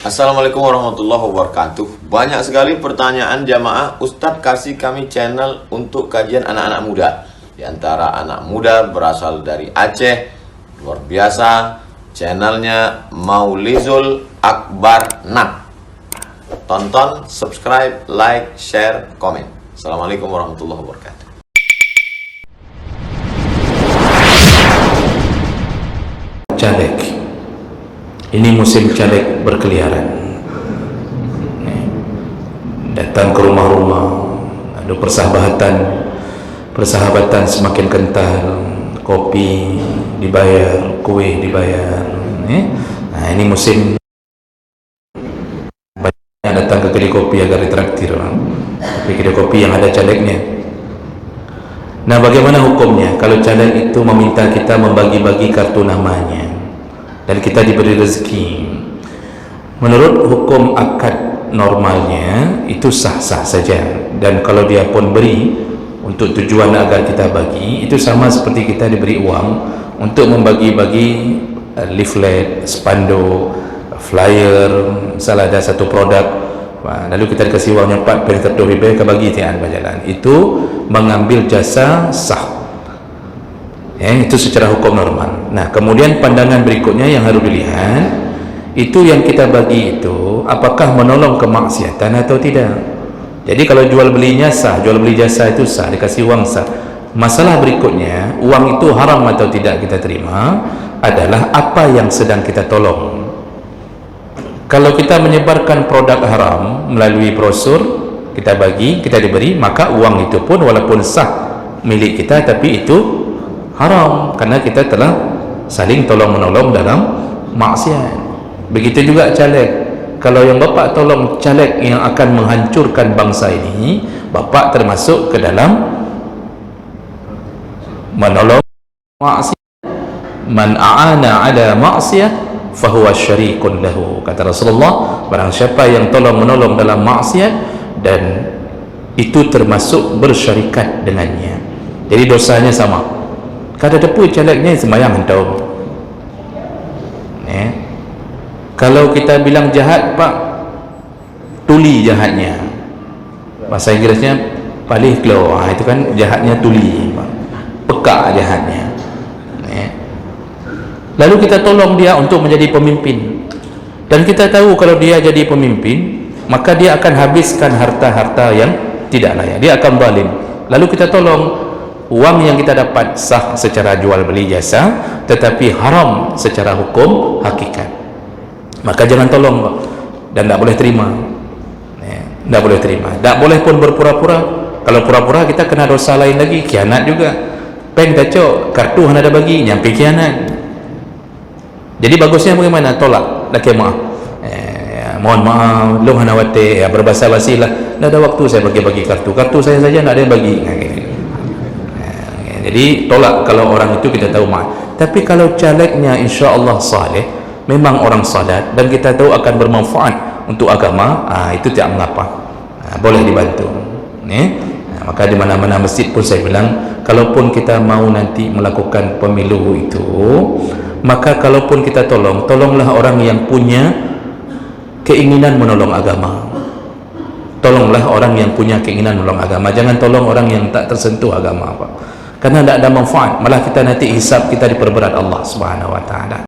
Assalamualaikum warahmatullahi wabarakatuh. Banyak sekali pertanyaan jamaah, Ustadz kasih kami channel untuk kajian anak-anak muda. Di antara anak muda berasal dari Aceh, luar biasa, channelnya Maulizul Akbar Nak. Tonton, subscribe, like, share, komen. Assalamualaikum warahmatullahi wabarakatuh. Caleg. Ini musim caleg berkeliaran, datang ke rumah-rumah, ada persahabatan semakin kental, kopi dibayar, kue dibayar. Nah, ini musim banyak datang ke kedai kopi agar ditraktir, tapi kedai kopi yang ada calegnya. Nah, bagaimana hukumnya kalau caleg itu meminta kita membagi-bagi kartu namanya dan kita diberi rezeki? Menurut hukum akad normalnya itu sah-sah saja, dan kalau dia pun beri untuk tujuan agar kita bagi, itu sama seperti kita diberi uang untuk membagi-bagi leaflet, spanduk, flyer. Misalnya ada satu produk, lalu kita dikasih uangnya 4 tertutup ribu, kita bagi tian berjalan, itu mengambil jasa sah. Itu secara hukum normal. Nah, kemudian pandangan berikutnya yang harus dilihat, itu yang kita bagi itu apakah menolong kemaksiatan atau tidak. Jadi kalau jual belinya sah, jual beli jasa itu sah, dikasih uang sah. Masalah berikutnya, uang itu haram atau tidak kita terima adalah apa yang sedang kita tolong. Kalau kita menyebarkan produk haram melalui brosur, kita bagi, kita diberi, maka uang itu pun walaupun sah milik kita, tapi itu haram karena kita telah saling tolong-menolong dalam maksiat. Begitu juga caleg. Kalau yang bapak tolong caleg yang akan menghancurkan bangsa ini, bapak termasuk ke dalam menolong maksiat. Man a'ana ala maksiat fahuwa syarikun lahu, kata Rasulullah. Barang siapa yang tolong-menolong dalam maksiat, dan itu termasuk bersyarikat dengannya, jadi dosanya sama. Kada depu calegnya sembahyang entau. Kalau kita bilang jahat, pak, tuli jahatnya. Bahasa Inggrisnya palih klo. Itu kan jahatnya tuli, pak. Peka jahatnya. Lalu kita tolong dia untuk menjadi pemimpin, dan kita tahu kalau dia jadi pemimpin, maka dia akan habiskan harta-harta yang tidak layak, dia akan zalim. Lalu kita tolong, uang yang kita dapat sah secara jual beli jasa, tetapi haram secara hukum hakikat, maka jangan tolong, dan tidak boleh terima. Tidak boleh terima, tidak boleh pun berpura-pura. Kalau pura-pura kita kena dosa lain lagi, khianat juga. Peng kacau, kartu hanya ada bagi, nyampe khianat. Jadi bagusnya bagaimana? Tolak, laki maaf, mohon maaf, lu hana wate, berbahasa basi lah, tidak ada waktu saya bagi-bagi kartu saya saja, tidak ada yang bagi. Jadi tolak kalau orang itu kita tahu maaf. Tapi kalau calegnya insya Allah saleh, memang orang salat, dan kita tahu akan bermanfaat untuk agama, itu tidak mengapa, boleh dibantu. Maka di mana-mana masjid pun saya bilang, kalaupun kita mau nanti melakukan pemilu itu, maka kalaupun kita tolonglah orang yang punya keinginan menolong agama. Tolonglah orang yang punya keinginan menolong agama, jangan tolong orang yang tak tersentuh agama, Pak. Karena tidak ada manfaat, malah kita nanti hisab kita diperberat Allah Subhanahu wa ta'ala.